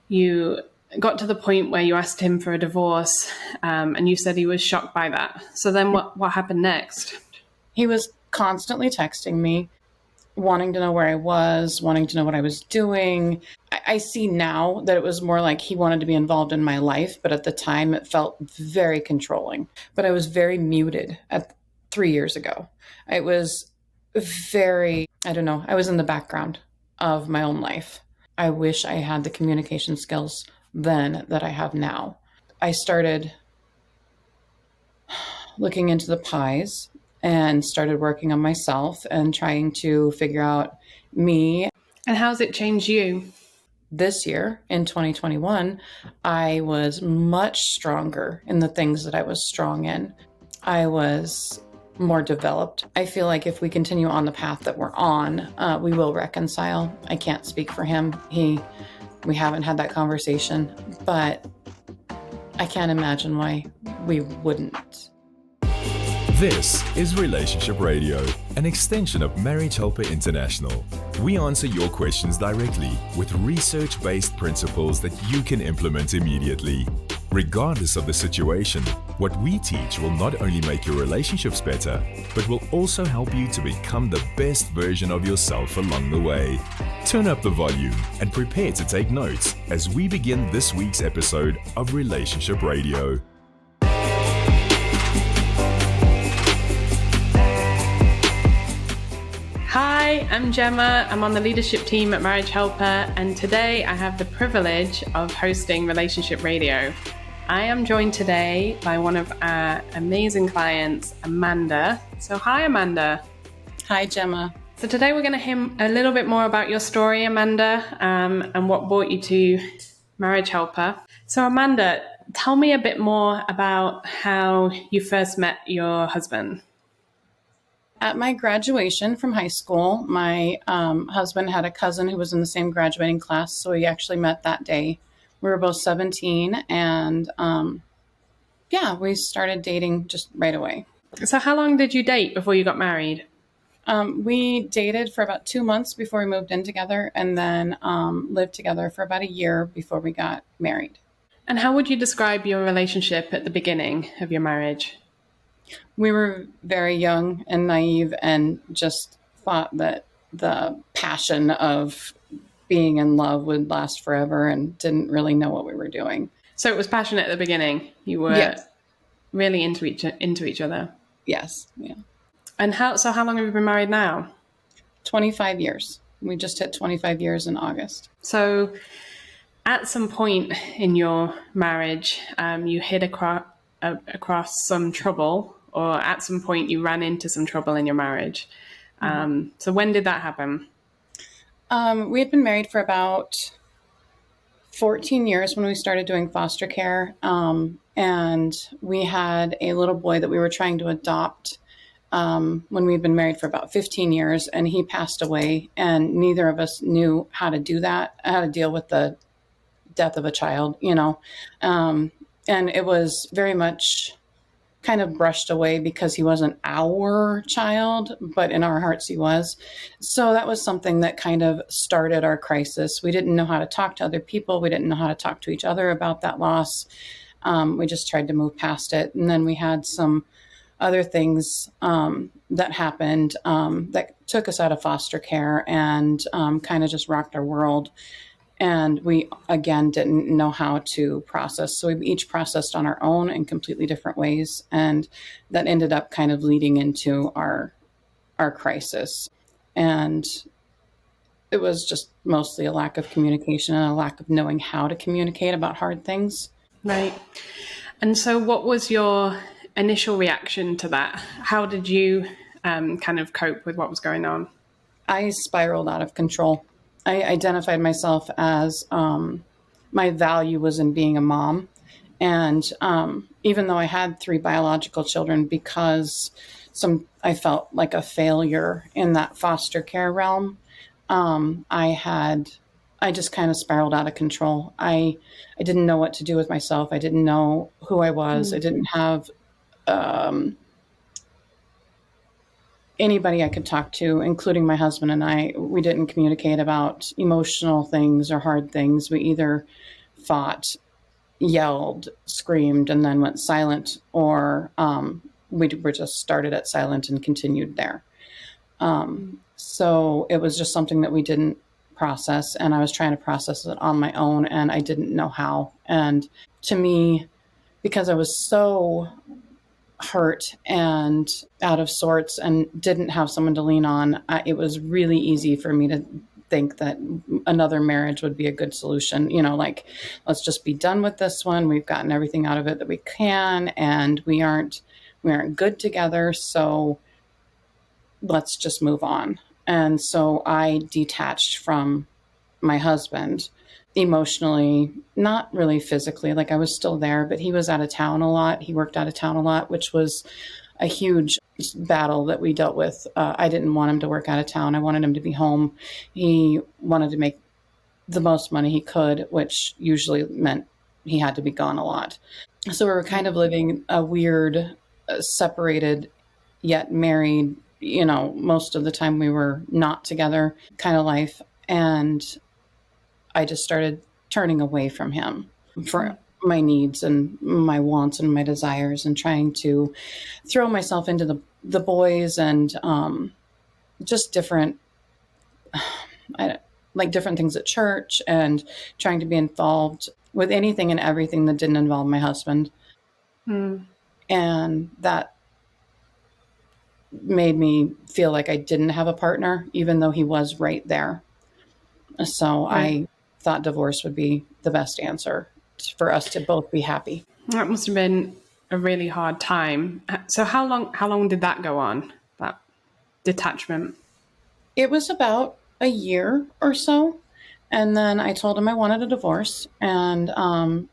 you got to the point where you asked him for a divorce, and you said he was shocked by that. So then what happened next? He was constantly texting me, wanting to know where I was, wanting to know what I was doing. I see now that it was more like he wanted to be involved in my life, but at the time it felt very controlling. But I was very muted at 3 years ago. It was very, I don't know, I was in the background of my own life. I wish I had the communication skills then that I have now. I started looking into the pies and started working on myself and trying to figure out me. And how's it changed you? This year, in 2021, I was much stronger in the things that I was strong in. I was more developed. I feel like if we continue on the path that we're on, we will reconcile. I can't speak for him. We haven't had that conversation, but I can't imagine why we wouldn't. This is Relationship Radio, an extension of Marriage Helper International. We answer your questions directly with research-based principles that you can implement immediately. Regardless of the situation, what we teach will not only make your relationships better, but will also help you to become the best version of yourself along the way. Turn up the volume and prepare to take notes as we begin this week's episode of Relationship Radio. Hi, I'm Gemma. I'm on the leadership team at Marriage Helper, and today I have the privilege of hosting Relationship Radio. I am joined today by one of our amazing clients, Amanda. So hi, Amanda. Hi, Gemma. So today we're going to hear a little bit more about your story, Amanda, and what brought you to Marriage Helper. So Amanda, tell me a bit more about how you first met your husband. At my graduation from high school, my husband had a cousin who was in the same graduating class, so we actually met that day. We were both 17, and we started dating just right away. So how long did you date before you got married? We dated for about 2 months before we moved in together, and then lived together for about a year before we got married. And how would you describe your relationship at the beginning of your marriage? We were very young and naive and just thought that the passion of being in love would last forever and didn't really know what we were doing. So it was passionate at the beginning. You were really into each other. Yes. Yeah. And how long have you been married now? 25 years. We just hit 25 years in August. So at some point in your marriage, you hit across some trouble, or at some point you ran into some trouble in your marriage. So when did that happen? We had been married for about 14 years when we started doing foster care. And we had a little boy that we were trying to adopt when we'd been married for about 15 years, and he passed away, and neither of us knew how to do that, how to deal with the death of a child, and it was very much kind of brushed away because he wasn't our child, but in our hearts he was. So that was something that kind of started our crisis. We didn't know how to talk to other people. We didn't know how to talk to each other about that loss. We just tried to move past it. And then we had some other things that happened that took us out of foster care and kind of just rocked our world. And we, again, didn't know how to process. So we each processed on our own in completely different ways. And that ended up kind of leading into our crisis. And it was just mostly a lack of communication and a lack of knowing how to communicate about hard things. Right. And so what was your initial reaction to that? How did you kind of cope with what was going on? I spiraled out of control. I identified myself as my value was in being a mom. And even though I had 3 biological children, because I felt like a failure in that foster care realm, I just kind of spiraled out of control. I didn't know what to do with myself. I didn't know who I was. I didn't have anybody I could talk to, including my husband and I, we didn't communicate about emotional things or hard things. We either fought, yelled, screamed, and then went silent, or we were just started at silent and continued there. So it was just something that we didn't process, and I was trying to process it on my own, and I didn't know how. And to me, because I was so hurt and out of sorts and didn't have someone to lean on, it was really easy for me to think that another marriage would be a good solution. Like, let's just be done with this one. We've gotten everything out of it that we can, and we aren't good together. So let's just move on. And so I detached from my husband emotionally, not really physically. Like, I was still there, but he was out of town a lot. He worked out of town a lot, which was a huge battle that we dealt with. I didn't want him to work out of town. I wanted him to be home. He wanted to make the most money he could, which usually meant he had to be gone a lot. So we were kind of living a weird, separated yet married, most of the time we were not together kind of life. And I just started turning away from him for my needs and my wants and my desires, and trying to throw myself into the boys and just different things at church, and trying to be involved with anything and everything that didn't involve my husband. And that made me feel like I didn't have a partner, even though he was right there. So I thought divorce would be the best answer for us to both be happy. That must have been a really hard time. So how long did that go on, that detachment? It was about a year or so. And then I told him I wanted a divorce, and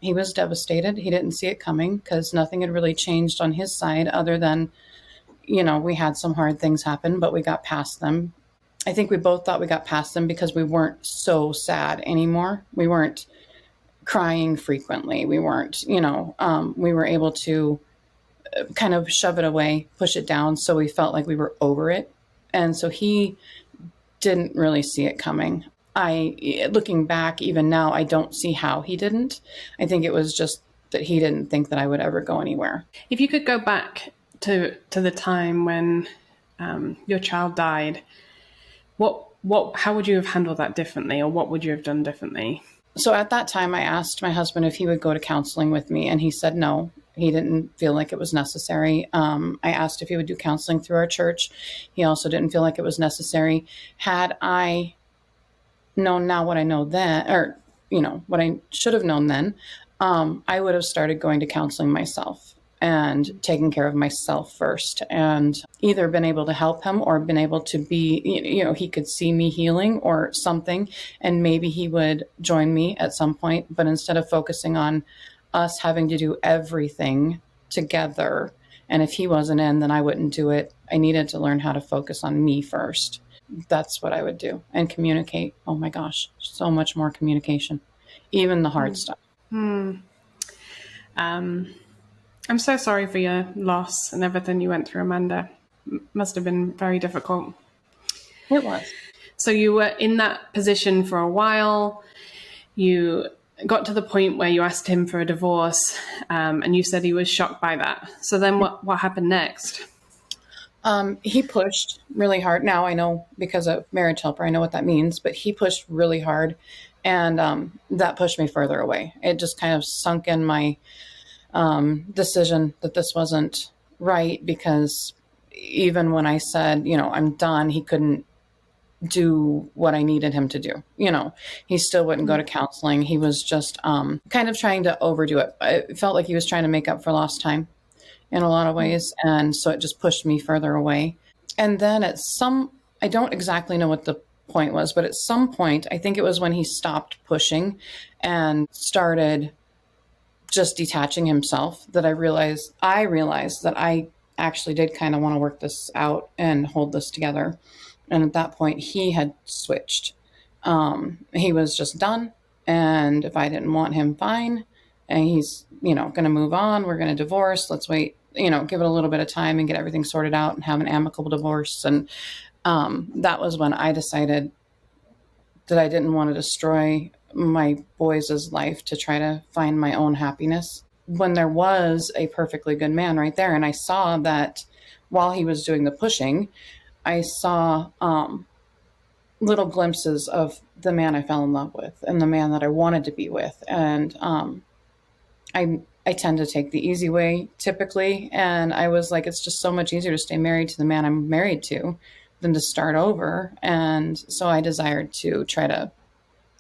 he was devastated. He didn't see it coming, because nothing had really changed on his side other than, we had some hard things happen, but we got past them. I think we both thought we got past them because we weren't so sad anymore. We weren't crying frequently. We weren't, we were able to kind of shove it away, push it down. So we felt like we were over it. And so he didn't really see it coming. Looking back, even now, I don't see how he didn't. I think it was just that he didn't think that I would ever go anywhere. If you could go back to the time when your child died, how would you have handled that differently, or what would you have done differently? So at that time, I asked my husband if he would go to counseling with me, and he said no. He didn't feel like it was necessary. I asked if he would do counseling through our church. He also didn't feel like it was necessary. Had I known now what I know then, or, what I should have known then, I would have started going to counseling myself and taking care of myself first, and either been able to help him or been able to be, he could see me healing or something, and maybe he would join me at some point. But instead of focusing on us having to do everything together, and if he wasn't in, then I wouldn't do it, I needed to learn how to focus on me first. That's what I would do. And communicate. Oh my gosh, so much more communication, even the hard stuff. I'm so sorry for your loss and everything you went through, Amanda. Must have been very difficult. It was. So you were in that position for a while. You got to the point where you asked him for a divorce, and you said he was shocked by that. So then what happened next? He pushed really hard. Now I know, because of Marriage Helper, I know what that means, but he pushed really hard, and that pushed me further away. It just kind of sunk in my decision that this wasn't right, because even when I said, I'm done, he couldn't do what I needed him to do. He still wouldn't go to counseling. He was just kind of trying to overdo it. It felt like he was trying to make up for lost time in a lot of ways. And so it just pushed me further away. And then I don't exactly know what the point was, but at some point, I think it was when he stopped pushing and started just detaching himself, that I realized that I actually did kind of want to work this out and hold this together. And at that point, he had switched. He was just done. And if I didn't want him, fine. And he's, going to move on. We're going to divorce. Let's wait give it a little bit of time and get everything sorted out and have an amicable divorce. And that was when I decided that I didn't want to destroy my boys' life to try to find my own happiness, when there was a perfectly good man right there. And I saw that while he was doing the pushing, I saw little glimpses of the man I fell in love with and the man that I wanted to be with. And I tend to take the easy way typically. And I was like, it's just so much easier to stay married to the man I'm married to than to start over. And so I desired to try to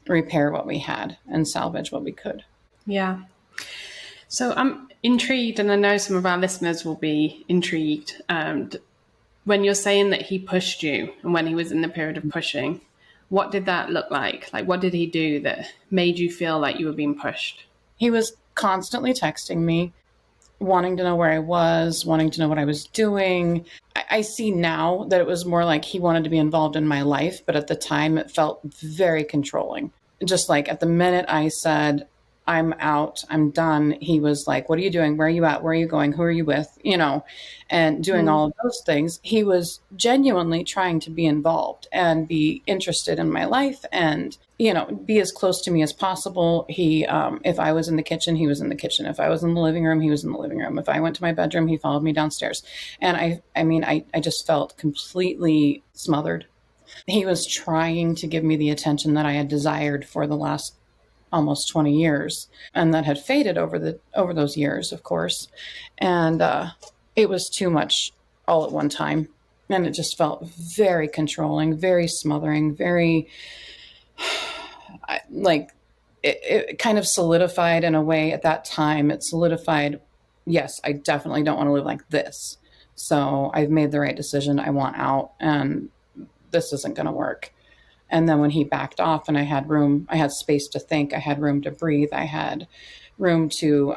repair what we had and salvage what we could. Yeah. So I'm intrigued, and I know some of our listeners will be intrigued. When you're saying that he pushed you and when he was in the period of pushing, what did that look like? Like, what did he do that made you feel like you were being pushed? He was constantly texting me, wanting to know where I was, wanting to know what I was doing. I see now that it was more like he wanted to be involved in my life, but at the time it felt very controlling. Just like at the minute I said, I'm out, I'm done, he was like, what are you doing? Where are you at? Where are you going? Who are you with? And doing all of those things. He was genuinely trying to be involved and be interested in my life and, be as close to me as possible. He, if I was in the kitchen, he was in the kitchen. If I was in the living room, he was in the living room. If I went to my bedroom, he followed me downstairs. And I just felt completely smothered. He was trying to give me the attention that I had desired for the last almost 20 years, and that had faded over those years, of course. And it was too much all at one time. And it just felt very controlling, very smothering, very it kind of solidified in a way at that time. It solidified, yes, I definitely don't want to live like this. So I've made the right decision. I want out, and this isn't going to work. And then when he backed off and I had space to think, I had room to breathe, I had room to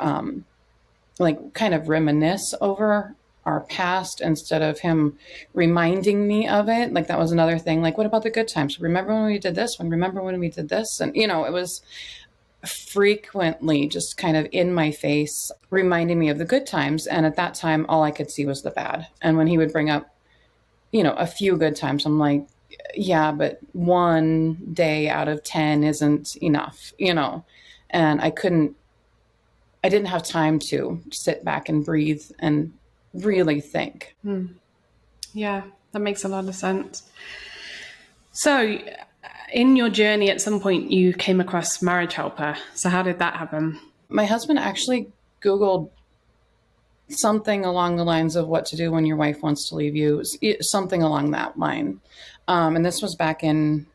kind of reminisce over our past instead of him reminding me of it. Like that was another thing. Like, what about the good times? Remember when we did this? Remember when we did this? And, it was frequently just kind of in my face, reminding me of the good times. And at that time, all I could see was the bad. And when he would bring up, a few good times, I'm like, yeah, but one day out of 10 isn't enough, and I didn't have time to sit back and breathe and really think. Yeah, that makes a lot of sense. So in your journey, at some point you came across Marriage Helper. So how did that happen? My husband actually Googled something along the lines of what to do when your wife wants to leave you, something along that line. And this was back in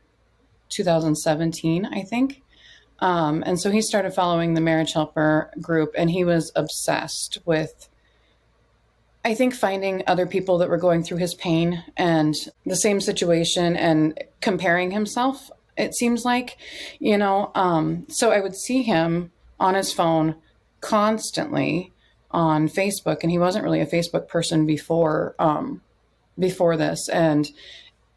2017, I think. And so he started following the Marriage Helper group, and he was obsessed with, I think, finding other people that were going through his pain and the same situation and comparing himself, it seems like, so I would see him on his phone constantly on Facebook, and he wasn't really a Facebook person before this. And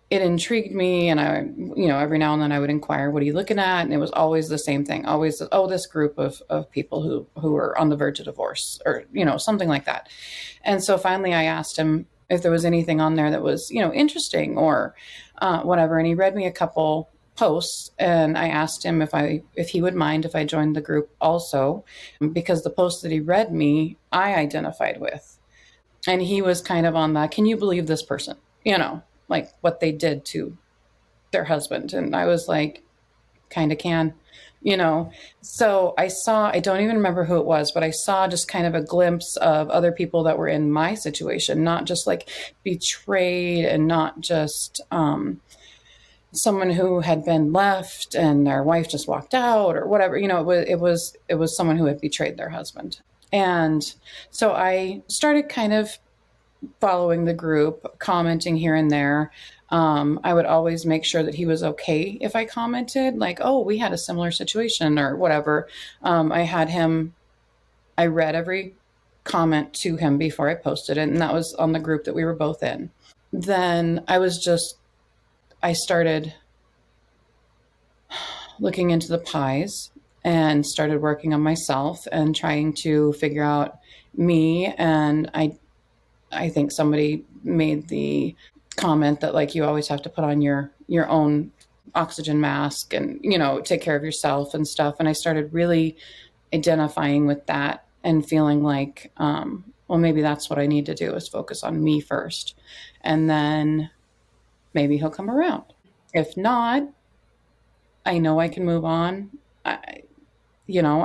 it intrigued me, and I, every now and then I would inquire, what are you looking at? And it was always the same thing, always, this group of people who were on the verge of divorce, or, something like that. And so finally I asked him if there was anything on there that was, interesting or whatever. And he read me a couple posts, and I asked him if he would mind if I joined the group also, because the post that he read me, I identified with. And he was kind of on the, can you believe this person? Like what they did to their husband. And I was like, kind of can, So I don't even remember who it was, but I saw just kind of a glimpse of other people that were in my situation, not just like betrayed, and not just someone who had been left and their wife just walked out or whatever. It was someone who had betrayed their husband. And so I started kind of following the group, commenting here and there. I would always make sure that he was okay if I commented, like, oh, we had a similar situation or whatever. I read every comment to him before I posted it, and that was on the group that we were both in. Then I started looking into the pies and started working on myself and trying to figure out me. And I think somebody made the comment that like you always have to put on your own oxygen mask and take care of yourself and stuff. And I started really identifying with that and feeling like well, maybe that's what I need to do, is focus on me first, and then maybe he'll come around. If not, I know I can move on. I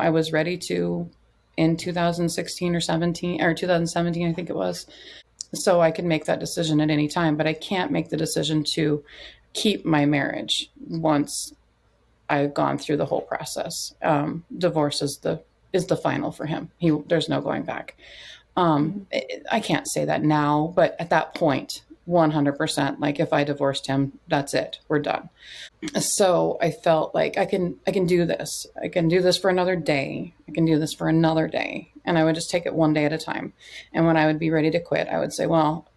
was ready to in 2016 or 17 or 2017, I think it was. So I can make that decision at any time, but I can't make the decision to keep my marriage once I've gone through the whole process. Divorce is the final for him. There's no going back. I can't say that now, but at that point, 100%, like if I divorced him, that's it. We're done. So I felt like I can do this. I can do this for another day. I can do this for another day. And I would just take it one day at a time. And when I would be ready to quit, I would say, well,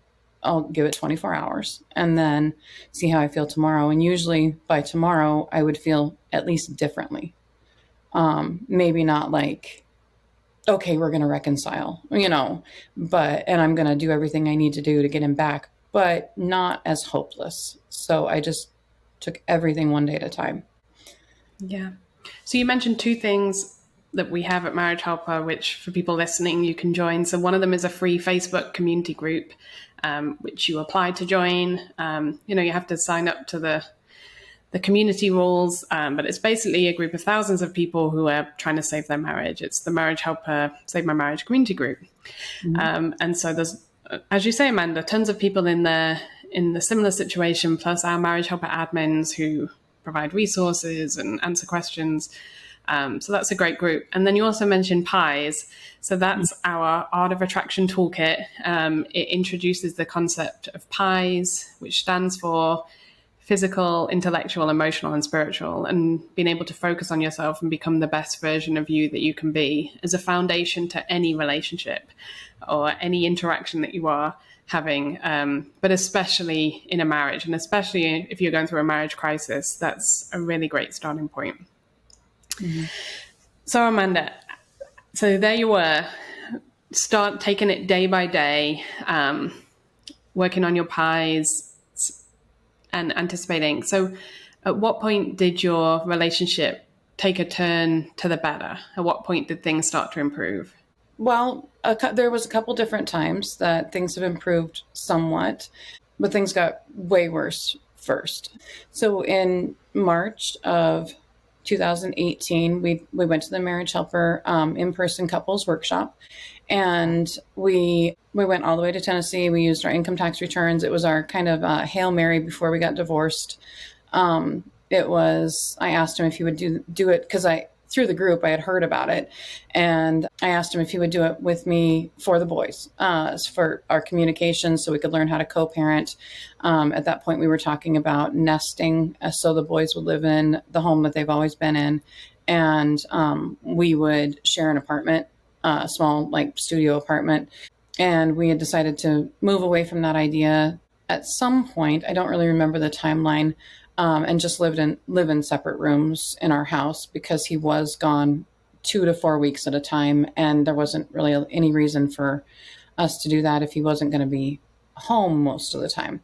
I'll give it 24 hours and then see how I feel tomorrow. And usually by tomorrow, I would feel at least differently. Maybe not like, okay, we're going to reconcile, and I'm going to do everything I need to do to get him back, but not as hopeless. So I just took everything one day at a time. Yeah. So you mentioned two things that we have at Marriage Helper, which for people listening, you can join. So one of them is a free Facebook community group, which you apply to join. You have to sign up to the community rules, but it's basically a group of thousands of people who are trying to save their marriage. It's the Marriage Helper Save My Marriage community group. Mm-hmm. And so there's, as you say, Amanda, tons of people in there in the similar situation, plus our Marriage Helper admins who provide resources and answer questions. So that's a great group. And then you also mentioned PIES. So that's our Art of Attraction Toolkit. It introduces the concept of PIES, which stands for physical, intellectual, emotional, and spiritual, and being able to focus on yourself and become the best version of you that you can be as a foundation to any relationship or any interaction that you are having, but especially in a marriage, and especially if you're going through a marriage crisis, that's a really great starting point. Mm-hmm. So Amanda, so there you were, start taking it day by day, working on your PIES, and anticipating. So at what point did your relationship take a turn to the better? At what point did things start to improve? Well, there was a couple different times that things have improved somewhat, but things got way worse first. So in March of 2018, we went to the Marriage Helper in-person couples workshop, and we went all the way to Tennessee. We used our income tax returns. It was our kind of Hail Mary before we got divorced. I asked him if he would do it because through the group I had heard about it, and I asked him if he would do it with me for the boys, for our communication, so we could learn how to co-parent. At that point, we were talking about nesting, so the boys would live in the home that they've always been in, and we would share an apartment, a small like studio apartment. And we had decided to move away from that idea at some point. I don't really remember the timeline. And just live in separate rooms in our house because he was gone 2 to 4 weeks at a time. And there wasn't really any reason for us to do that if he wasn't going to be home most of the time.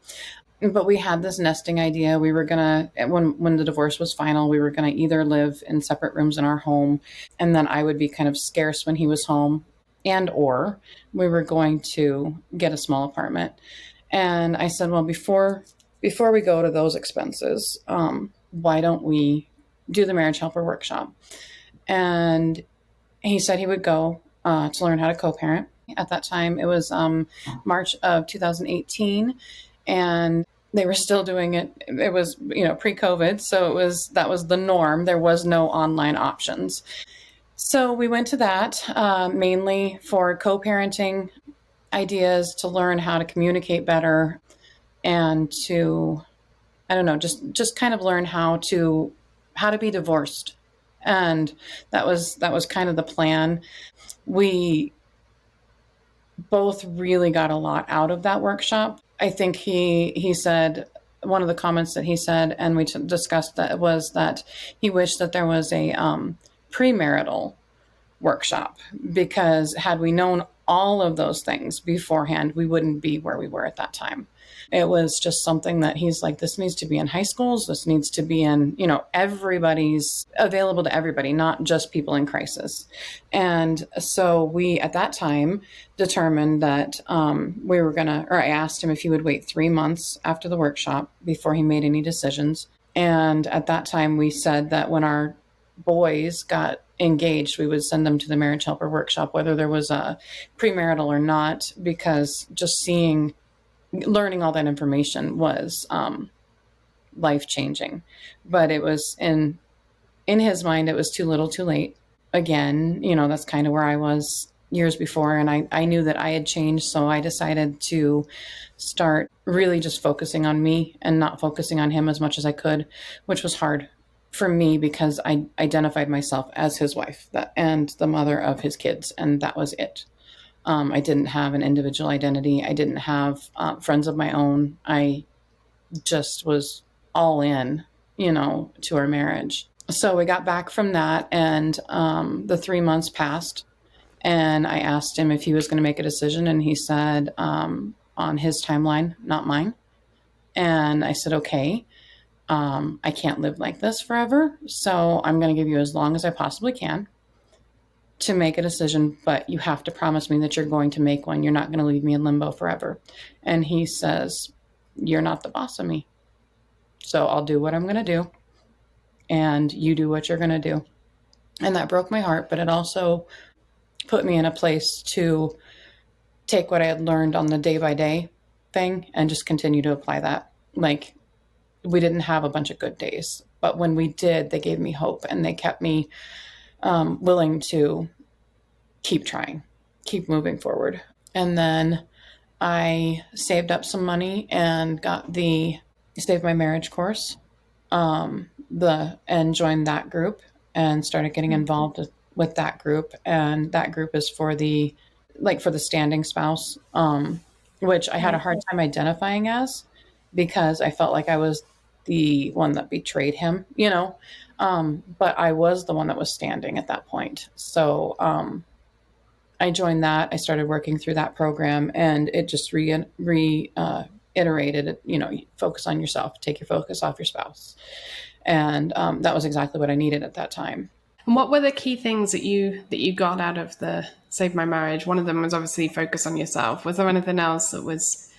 But we had this nesting idea. We were going to, when the divorce was final, we were going to either live in separate rooms in our home, and then I would be kind of scarce when he was home, or we were going to get a small apartment. And I said, well, before we go to those expenses, why don't we do the Marriage Helper workshop? And he said he would go to learn how to co-parent. At that time, it was March of 2018, and they were still doing it. It was, pre-COVID, so that was the norm. There was no online options. So we went to that mainly for co-parenting ideas, to learn how to communicate better, and to, just kind of learn how to be divorced. And that was kind of the plan. We both really got a lot out of that workshop. I think he said, one of the comments that he said, and we discussed that, was that he wished that there was a premarital workshop, because had we known all of those things beforehand, we wouldn't be where we were at that time. It was just something that he's like, this needs to be in high schools. This needs to be in, everybody's available to everybody, not just people in crisis. And so we, at that time, determined that we were going to, or I asked him if he would wait 3 months after the workshop before he made any decisions. And at that time, we said that when our boys got engaged, we would send them to the marriage helper workshop, whether there was a premarital or not, because just learning all that information was life changing. But it was in his mind, it was too little too late. Again, that's kind of where I was years before. And I knew that I had changed. So I decided to start really just focusing on me and not focusing on him as much as I could, which was hard for me because I identified myself as his wife and the mother of his kids. And that was it. I didn't have an individual identity. I didn't have friends of my own. I just was all in, to our marriage. So we got back from that, and the 3 months passed, and I asked him if he was going to make a decision, and he said on his timeline, not mine. And I said, okay, I can't live like this forever, so I'm going to give you as long as I possibly can to make a decision, but you have to promise me that you're going to make one. You're not going to leave me in limbo forever. And he says, you're not the boss of me. So I'll do what I'm going to do, and you do what you're going to do. And that broke my heart, but it also put me in a place to take what I had learned on the day by day thing and just continue to apply that. Like, we didn't have a bunch of good days, but when we did, they gave me hope, and they kept me willing to keep trying, keep moving forward. And then I saved up some money and saved my marriage course, and joined that group and started getting involved with that group. And that group is for the standing spouse, which I had a hard time identifying as, because I felt like I was the one that betrayed him, but I was the one that was standing at that point. So I joined that. I started working through that program, and it just reiterated, focus on yourself, take your focus off your spouse. And that was exactly what I needed at that time. And what were the key things that you got out of the Save My Marriage? One of them was obviously focus on yourself. Was there anything else that was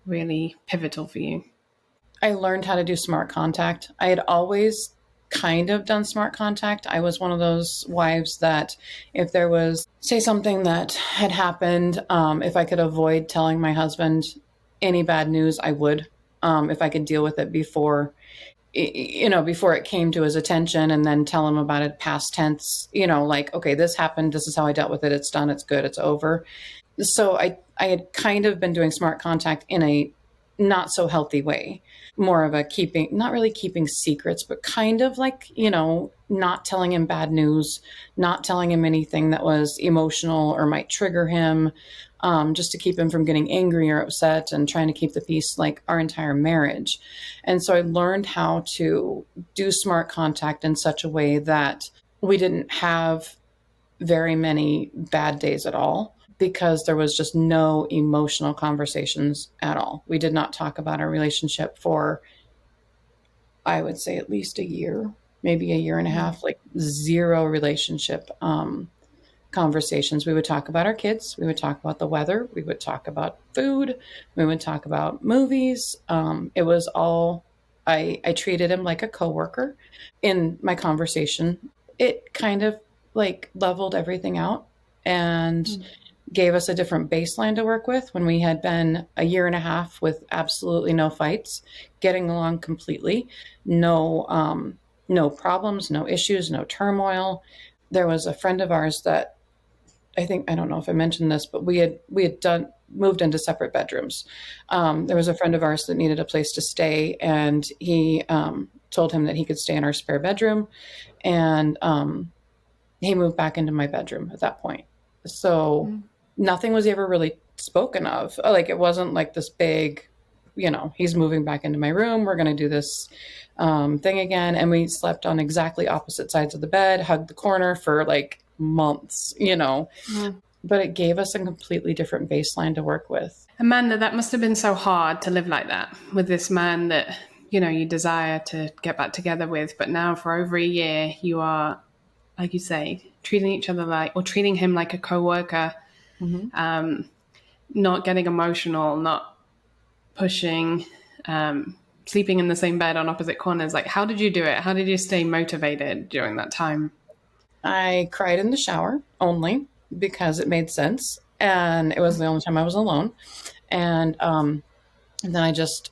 really pivotal for you? I learned how to do smart contact. I had always kind of done smart contact. I was one of those wives that if there was, say, something that had happened, if I could avoid telling my husband any bad news, I would, if I could deal with it before it came to his attention, and then tell him about it past tense, like, okay, this happened. This is how I dealt with it. It's done. It's good. It's over. So I had kind of been doing smart contact in a not so healthy way, more of a not really keeping secrets, but kind of like, not telling him bad news, not telling him anything that was emotional or might trigger him, just to keep him from getting angry or upset, and trying to keep the peace, like our entire marriage. And so I learned how to do smart contact in such a way that we didn't have very many bad days at all, because there was just no emotional conversations at all. We did not talk about our relationship for, I would say, at least a year, maybe a year and a half, like zero relationship conversations. We would talk about our kids. We would talk about the weather. We would talk about food. We would talk about movies. It was all, I treated him like a coworker in my conversation. It kind of like leveled everything out and gave us a different baseline to work with when we had been a year and a half with absolutely no fights, getting along completely, no problems, no issues, no turmoil. There was a friend of ours that I don't know if I mentioned this, but we had moved into separate bedrooms. There was a friend of ours that needed a place to stay, and he told him that he could stay in our spare bedroom, and he moved back into my bedroom at that point. So nothing was ever really spoken of. Like, it wasn't like this big he's moving back into my room. We're going to do this thing again. And we slept on exactly opposite sides of the bed, hugged the corner for like months, but it gave us a completely different baseline to work with. Amanda, that must have been so hard to live like that with this man that, you desire to get back together with. But now for over a year, you are, like you say, treating him like a coworker, not getting emotional, not pushing, sleeping in the same bed on opposite corners. Like, how did you do it? How did you stay motivated during that time? I cried in the shower only because it made sense. And it was the only time I was alone. And then I just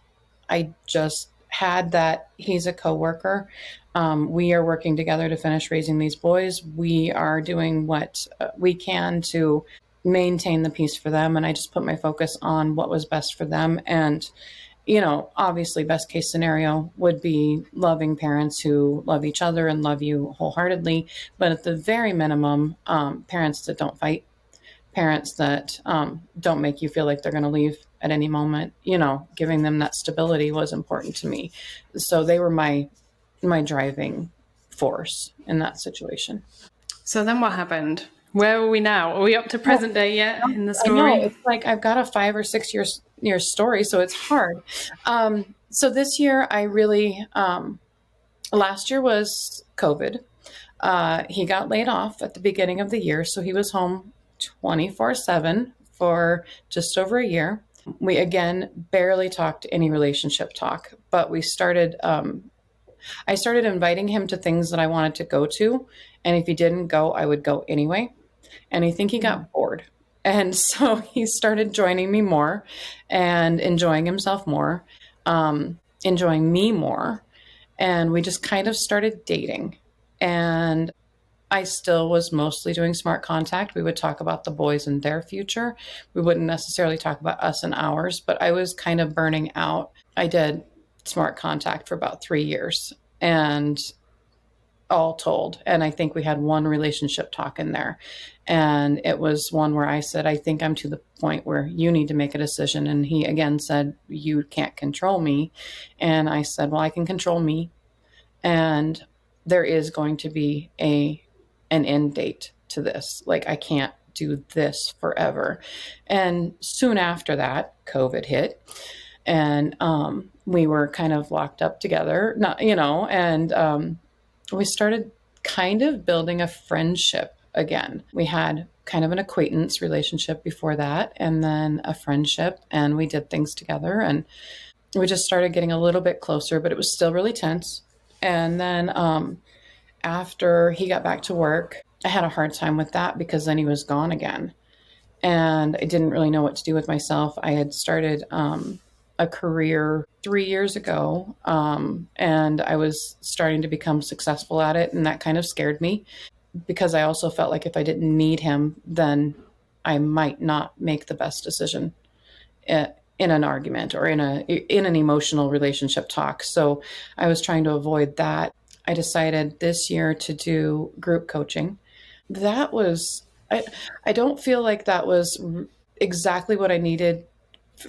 had that he's a coworker. We are working together to finish raising these boys. We are doing what we can to maintain the peace for them. And I just put my focus on what was best for them. And, obviously best case scenario would be loving parents who love each other and love you wholeheartedly. But at the very minimum, parents that don't fight, parents that don't make you feel like they're going to leave at any moment, giving them that stability was important to me. So they were my driving force in that situation. So then what happened? Where are we now? Are we up to present day yet in the story? I know. It's like I've got a 5 or 6 year story, so it's hard. So this year I really, last year was COVID. He got laid off at the beginning of the year, so he was home 24/7 for just over a year. We, again, barely talked any relationship talk, but I started inviting him to things that I wanted to go to. And if he didn't go, I would go anyway. And I think he got bored. And so he started joining me more and enjoying himself more, enjoying me more. And we just kind of started dating. And I still was mostly doing smart contact. We would talk about the boys and their future. We wouldn't necessarily talk about us and ours, but I was kind of burning out. I did smart contact for about 3 years and all told. And I think we had one relationship talk in there. And it was one where I said, I think I'm to the point where you need to make a decision. And he again said, you can't control me. And I said, well, I can control me. And there is going to be an end date to this. Like, I can't do this forever. And soon after that, COVID hit. And we were kind of locked up together, and we started kind of building a friendship again. We had kind of an acquaintance relationship before that, and then a friendship, and we did things together, and we just started getting a little bit closer, but it was still really tense. And then after he got back to work, I had a hard time with that because then he was gone again. And I didn't really know what to do with myself. I had started a career 3 years ago, and I was starting to become successful at it. And that kind of scared me because I also felt like if I didn't need him, then I might not make the best decision in an argument or in an emotional relationship talk. So I was trying to avoid that. I decided this year to do group coaching. That was, I don't feel like that was exactly what I needed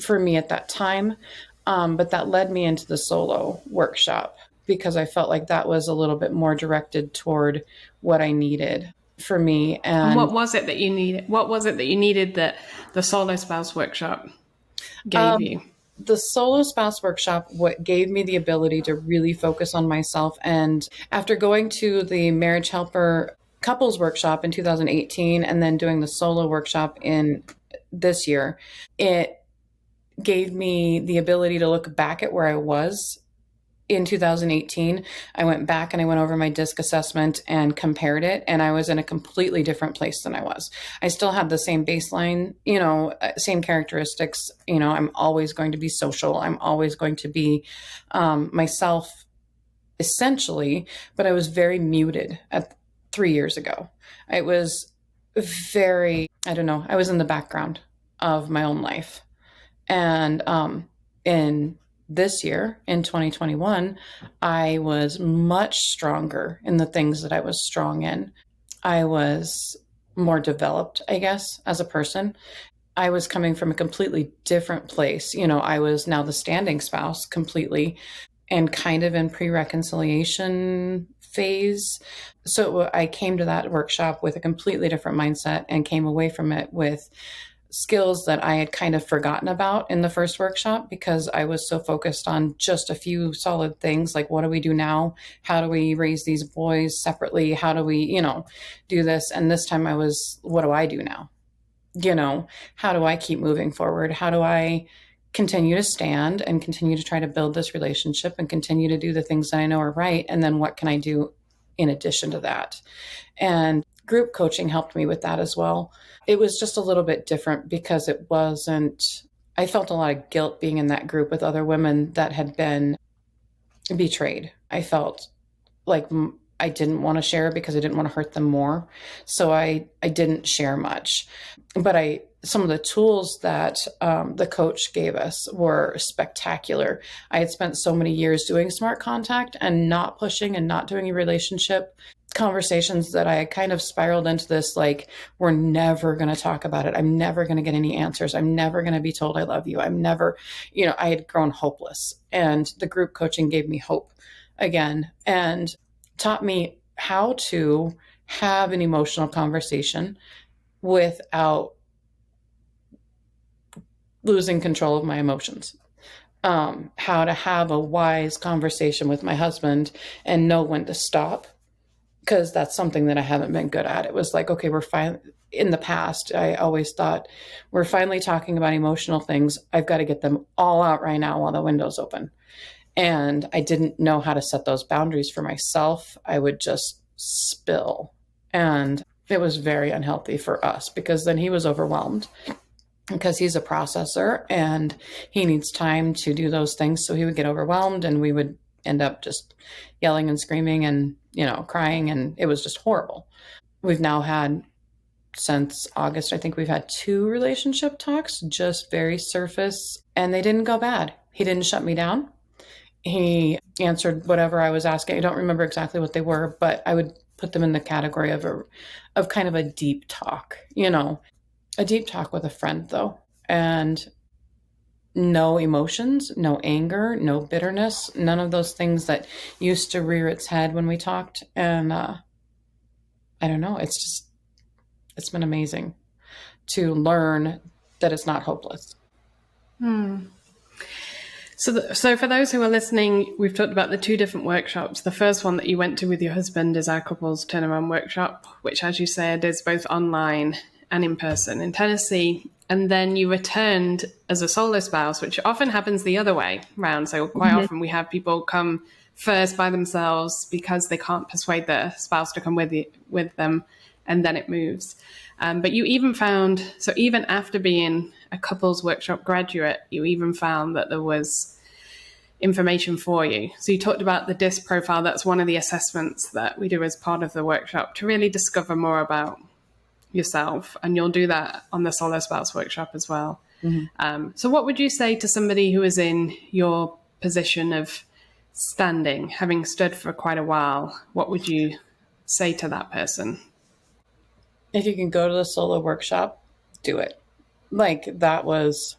for me at that time. But that led me into the solo workshop because I felt like that was a little bit more directed toward what I needed for me. And what was it that you needed? What was it that you needed that the solo spouse workshop gave you? The solo spouse workshop, what gave me the ability to really focus on myself. And after going to the Marriage Helper couples workshop in 2018 and then doing the solo workshop in this year, it gave me the ability to look back at where I was in 2018. I went back and I went over my DISC assessment and compared it, and I was in a completely different place than I was. I still had the same baseline, same characteristics. I'm always going to be social. I'm always going to be myself essentially, but I was very muted at 3 years ago. I was very, I was in the background of my own life. And in this year, in 2021, I was much stronger in the things that I was strong in. I was more developed, I guess, as a person. I was coming from a completely different place. I was now the standing spouse completely and kind of in pre-reconciliation phase. So I came to that workshop with a completely different mindset and came away from it with skills that I had kind of forgotten about in the first workshop because I was so focused on just a few solid things like what do we do now? How do we raise these boys separately? How do we, do this? And this time I was, what do I do now? How do I keep moving forward? How do I continue to stand and continue to try to build this relationship and continue to do the things that I know are right? And then what can I do in addition to that? And group coaching helped me with that as well. It was just a little bit different because I felt a lot of guilt being in that group with other women that had been betrayed. I felt like I didn't want to share because I didn't want to hurt them more. So I didn't share much. But some of the tools that the coach gave us were spectacular. I had spent so many years doing smart contact and not pushing and not doing a relationship conversations that I had kind of spiraled into this, like, we're never going to talk about it. I'm never going to get any answers. I'm never going to be told I love you. I'm never, I had grown hopeless. And the group coaching gave me hope again and taught me how to have an emotional conversation without losing control of my emotions. How to have a wise conversation with my husband and know when to stop, because that's something that I haven't been good at. It was like, okay, we're fine. In the past, I always thought we're finally talking about emotional things. I've got to get them all out right now while the window's open. And I didn't know how to set those boundaries for myself. I would just spill. And it was very unhealthy for us because then he was overwhelmed because he's a processor and he needs time to do those things. So he would get overwhelmed and we would end up just yelling and screaming and, crying. And it was just horrible. We've now had, since August, I think we've had 2 relationship talks, just very surface, and they didn't go bad. He didn't shut me down. He answered whatever I was asking. I don't remember exactly what they were, but I would put them in the category of kind of a deep talk, a deep talk with a friend though. And no emotions, no anger, no bitterness, none of those things that used to rear its head when we talked. And I don't know, it's been amazing to learn that it's not hopeless. So for those who are listening, we've talked about the 2 different workshops. The first one that you went to with your husband is our couples turnaround workshop, which, as you said, is both online and in person in Tennessee. And then you returned as a solo spouse, which often happens the other way around. So quite often we have people come first by themselves because they can't persuade their spouse to come with them, and then it moves. But you even found, so even after being a couples workshop graduate, you even found that there was information for you. So you talked about the DISC profile. That's one of the assessments that we do as part of the workshop to really discover more about yourself. And you'll do that on the Solo Spouse workshop as well. So what would you say to somebody who is in your position of standing, having stood for quite a while? What would you say to that person? If you can go to the solo workshop, do it. Like it was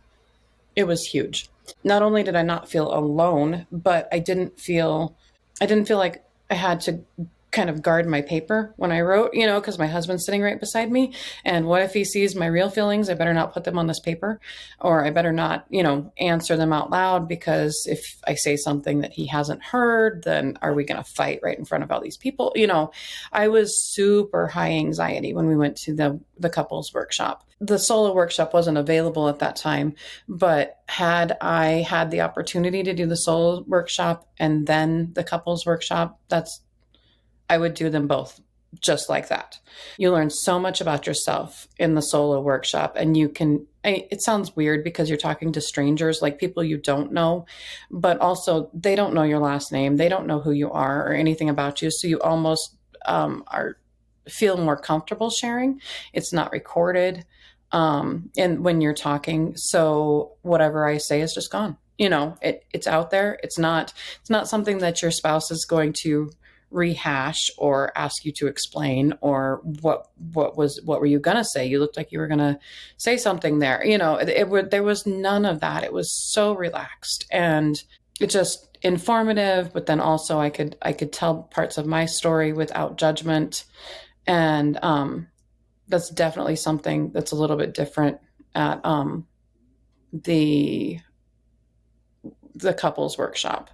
huge. Not only did I not feel alone, but I didn't feel like I had to kind of guard my paper when I wrote, because my husband's sitting right beside me. And what if he sees my real feelings? I better not put them on this paper, or I better not, answer them out loud, because if I say something that he hasn't heard, then are we going to fight right in front of all these people? I was super high anxiety when we went to the couples workshop. The solo workshop wasn't available at that time, but had I had the opportunity to do the solo workshop and then the couples workshop, I would do them both just like that. You learn so much about yourself in the solo workshop, and it sounds weird because you're talking to strangers, like people you don't know, but also they don't know your last name. They don't know who you are or anything about you. So you almost feel more comfortable sharing. It's not recorded. And when you're talking, so whatever I say is just gone. It's out there. It's not something that your spouse is going to rehash or ask you to explain, or what were you gonna say? You looked like you were gonna say something there. There was none of that. It was so relaxed, and it just informative, but then also I could tell parts of my story without judgment. And that's definitely something that's a little bit different at the couples workshop.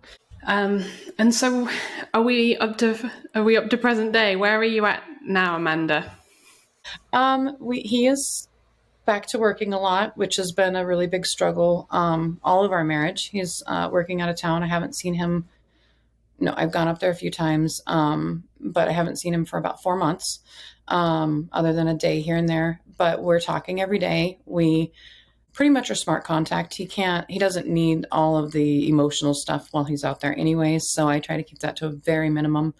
And so are we up to present day? Where are you at now, Amanda? He is back to working a lot, which has been a really big struggle all of our marriage. He's working out of town. I haven't seen him. No, I've gone up there a few times, but I haven't seen him for about 4 months, other than a day here and there. But we're talking every day. We pretty much are smart contact. He doesn't need all of the emotional stuff while he's out there anyways. So I try to keep that to a very minimum.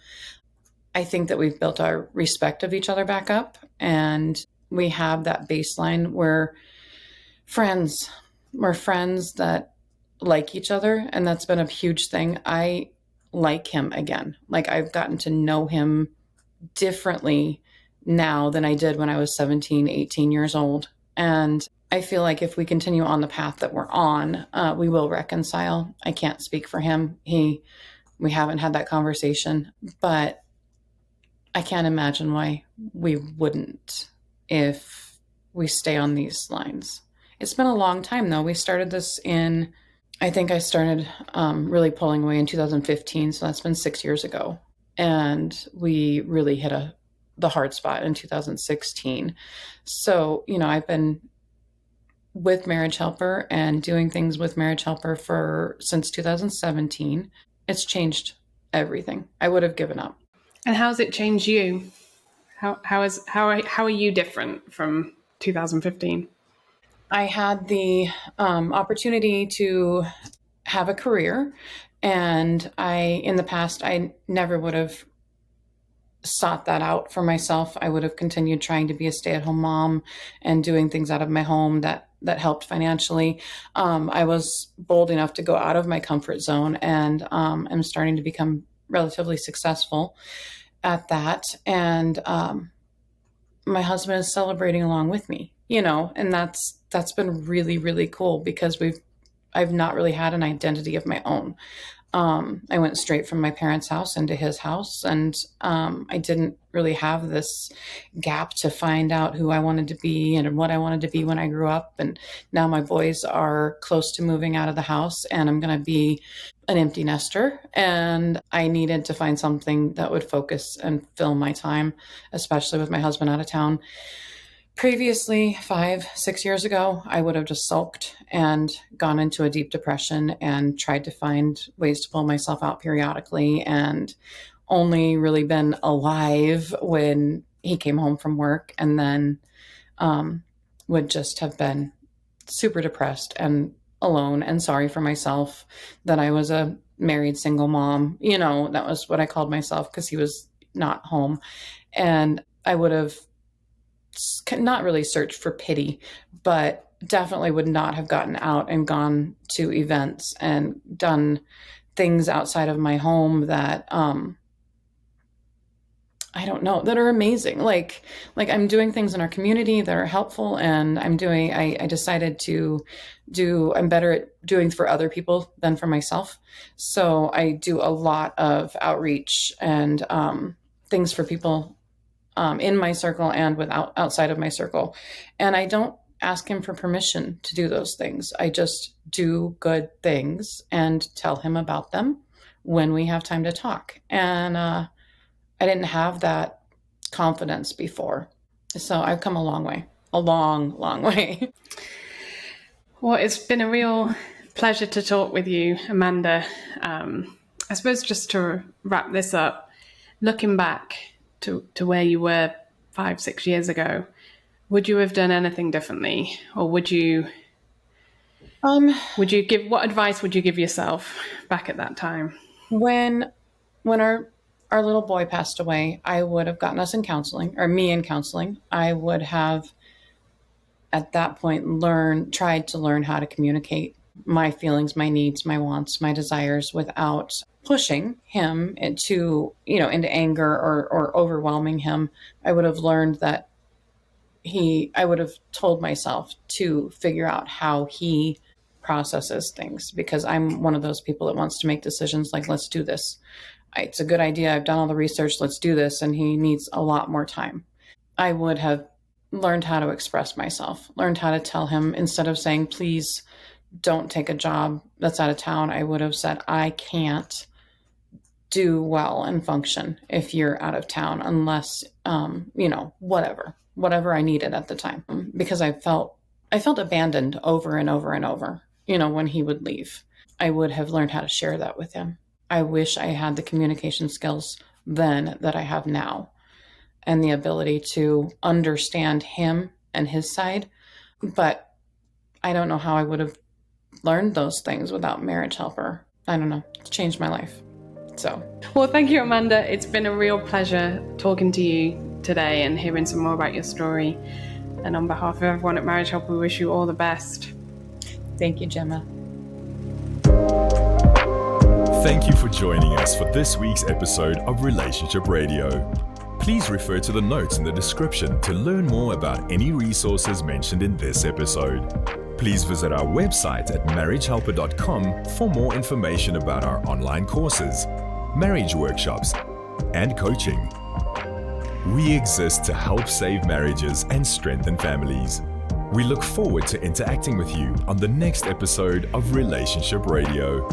I think that we've built our respect of each other back up, and we have that baseline. We're friends that like each other. And that's been a huge thing. I like him again. Like, I've gotten to know him differently now than I did when I was 17, 18 years old. And I feel like if we continue on the path that we're on, we will reconcile. I can't speak for him. We haven't had that conversation, but I can't imagine why we wouldn't if we stay on these lines. It's been a long time though. We started this I think I started really pulling away in 2015. So that's been 6 years ago. And we really hit the hard spot in 2016. So, I've been with Marriage Helper and doing things with Marriage Helper since 2017. It's changed everything. I would have given up. And how's it changed you? How are you different from 2015? I had the opportunity to have a career, and in the past, I never would have sought that out for myself. I would have continued trying to be a stay-at-home mom and doing things out of my home that helped financially. I was bold enough to go out of my comfort zone, and I'm starting to become relatively successful at that. And my husband is celebrating along with me, and that's been really, really cool because I've not really had an identity of my own. I went straight from my parents' house into his house, and I didn't really have this gap to find out who I wanted to be and what I wanted to be when I grew up. And now my boys are close to moving out of the house, and I'm going to be an empty nester. And I needed to find something that would focus and fill my time, especially with my husband out of town. Previously, 5-6 years ago, I would have just sulked and gone into a deep depression and tried to find ways to pull myself out periodically, and only really been alive when he came home from work, and then would just have been super depressed and alone and sorry for myself that I was a married single mom. That was what I called myself because he was not home. And I would have not really searched for pity, but definitely would not have gotten out and gone to events and done things outside of my home that I don't know, that are amazing. Like I'm doing things in our community that are helpful, and I decided I'm better at doing for other people than for myself. So I do a lot of outreach and things for people in my circle and outside of my circle. And I don't ask him for permission to do those things. I just do good things and tell him about them when we have time to talk. And I didn't have that confidence before. So I've come a long way, a long, long way. Well, it's been a real pleasure to talk with you, Amanda. I suppose just to wrap this up, looking back to where you were 5-6 years ago, would you have done anything differently, or what advice would you give yourself back at that time? When our little boy passed away, I would have gotten us in counseling, or me in counseling. I would have at that point tried to learn how to communicate my feelings, my needs, my wants, my desires without pushing him into anger or overwhelming him, I would have learned that I would have told myself to figure out how he processes things, because I'm one of those people that wants to make decisions like, let's do this. It's a good idea. I've done all the research. Let's do this. And he needs a lot more time. I would have learned how to express myself, learned how to tell him, instead of saying, please don't take a job that's out of town, I would have said, I can't do well and function if you're out of town unless, whatever I needed at the time, because I felt abandoned over and over and over, when he would leave. I would have learned how to share that with him. I wish I had the communication skills then that I have now, and the ability to understand him and his side. But I don't know how I would have learned those things without Marriage Helper. I don't know. It's changed my life. Well, thank you, Amanda. It's been a real pleasure talking to you today and hearing some more about your story. And on behalf of everyone at Marriage Helper, we wish you all the best. Thank you, Gemma. Thank you for joining us for this week's episode of Relationship Radio. Please refer to the notes in the description to learn more about any resources mentioned in this episode. Please visit our website at marriagehelper.com for more information about our online courses, marriage workshops, and coaching. We exist to help save marriages and strengthen families. We look forward to interacting with you on the next episode of Relationship Radio.